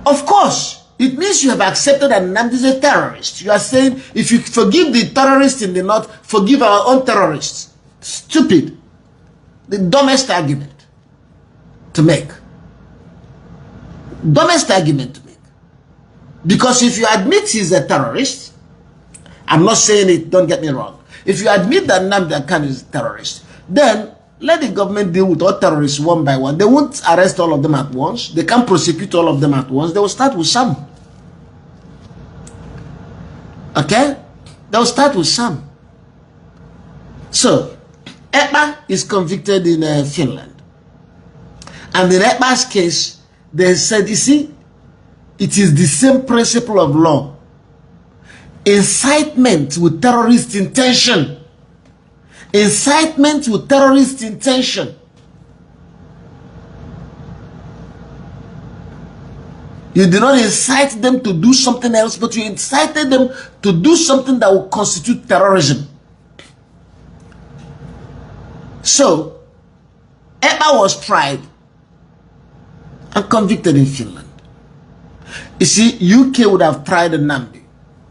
Of course, it means you have accepted that Nnamdi is a terrorist. You are saying, if you forgive the terrorists in the north, forgive our own terrorists. Stupid. The dumbest argument to make. Dumbest argument to make. Because if you admit he's a terrorist, I'm not saying it, don't get me wrong. If you admit that Nnamdi Kanu is a terrorist, then let the government deal with all terrorists one by one. They won't arrest all of them at once. They can't prosecute all of them at once. They will start with some. Okay? They will start with some. So, Ekpa is convicted in Finland. And in Ekpa's case, they said, you see, it is the same principle of law. Incitement with terrorist intention. Incitement with terrorist intention. You did not incite them to do something else, but you incited them to do something that will constitute terrorism. So, Ekpa was tried and convicted in Finland. You see, UK would have tried Nnamdi.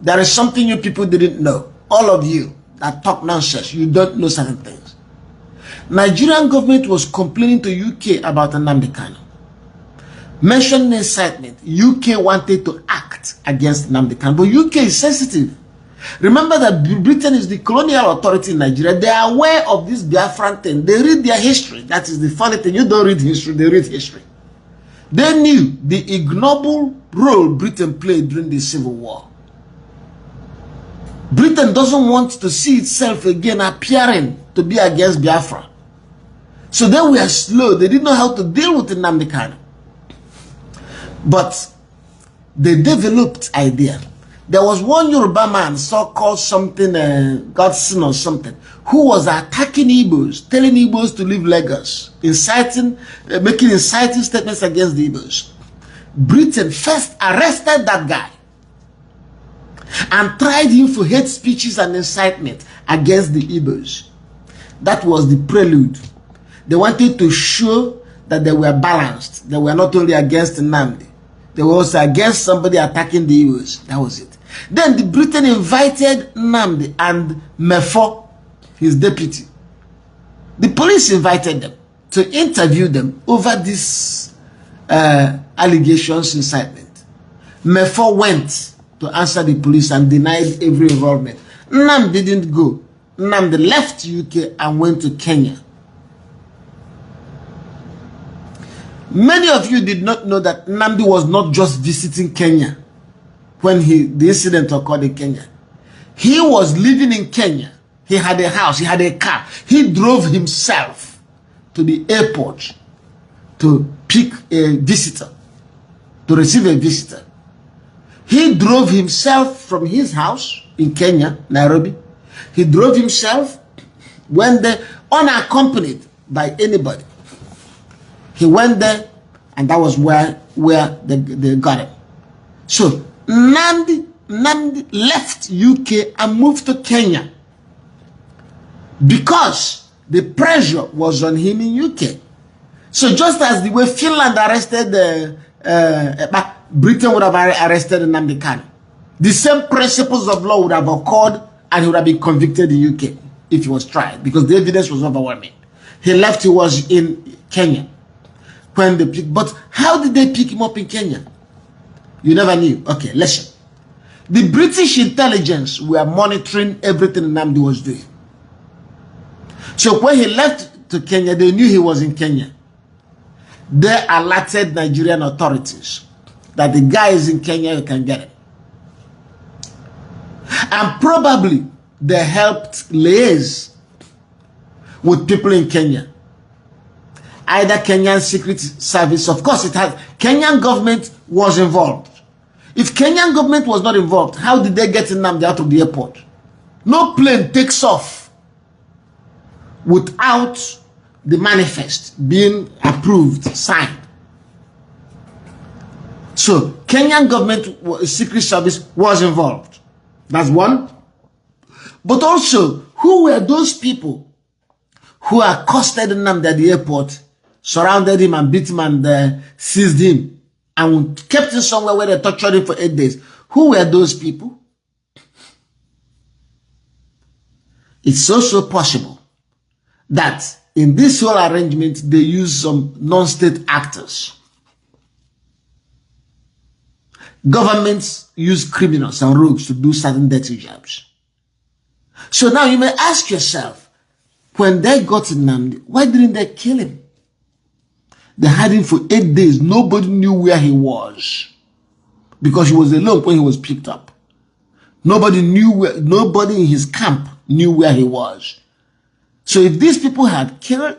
There is something you people didn't know. All of you that talk nonsense, you don't know certain things. Nigerian government was complaining to UK about Nnamdi Kanu. Mentioned incitement, UK wanted to act against Nnamdi Kanu, but UK is sensitive. Remember that Britain is the colonial authority in Nigeria. They are aware of this Biafran thing. They read their history. That is the funny thing. You don't read history, they read history. They knew the ignoble role Britain played during the Civil War. Britain doesn't want to see itself again appearing to be against Biafra. So they were slow. They didn't know how to deal with Nnamdi Kanu. But they developed idea. There was one Yoruba man, so-called something, Godson or something, who was attacking Igbos, telling Igbos to leave Lagos, inciting, making inciting statements against the Igbos. Britain first arrested that guy and tried him for hate speeches and incitement against the Igbos. That was the prelude. They wanted to show that they were balanced. They were not only against Nnamdi, they were also against somebody attacking the Igbos. That was it. Then the Britain invited Nnamdi and Mefo, his deputy. The police invited them to interview them over these allegations, incitement. Mefo went to answer the police and denied every involvement. Nnamdi didn't go. Nnamdi left UK and went to Kenya. Many of you did not know that Nnamdi was not just visiting Kenya when the incident occurred in Kenya. He was living in Kenya. He had a house, he had a car. He drove himself to the airport to pick a visitor, to receive a visitor. He drove himself from his house in Kenya, Nairobi. He drove himself, went there unaccompanied by anybody. He went there, and that was where they got him. So Nnamdi left UK and moved to Kenya because the pressure was on him in UK. So just as the way Finland arrested Britain would have arrested Nnamdi Kanu, the same principles of law would have occurred and he would have been convicted in UK if he was tried because the evidence was overwhelming. He left, he was in Kenya. When they picked, but how did they pick him up in Kenya? You never knew. Okay, listen. The British intelligence were monitoring everything Nnamdi was doing. So when he left to Kenya, they knew he was in Kenya. They alerted Nigerian authorities that the guy is in Kenya, you can get him. And probably they helped liaise with people in Kenya. Either Kenyan Secret Service, of course it has. Kenyan government was involved. If Kenyan government was not involved, how did they get Nnamdi out of the airport? No plane takes off without the manifest being approved, signed. So Kenyan government Secret Service was involved. That's one. But also, who were those people who accosted Nnamdi at the airport, surrounded him and beat him and seized him and kept him somewhere where they tortured him for 8 days. Who were those people? It's also possible that in this whole arrangement, they use some non-state actors. Governments use criminals and rogues to do certain dirty jobs. So now you may ask yourself, when they got Nnamdi, why didn't they kill him? They had him for 8 days. Nobody knew where he was because he was alone when he was picked up. Nobody in his camp knew where he was. So if these people had killed,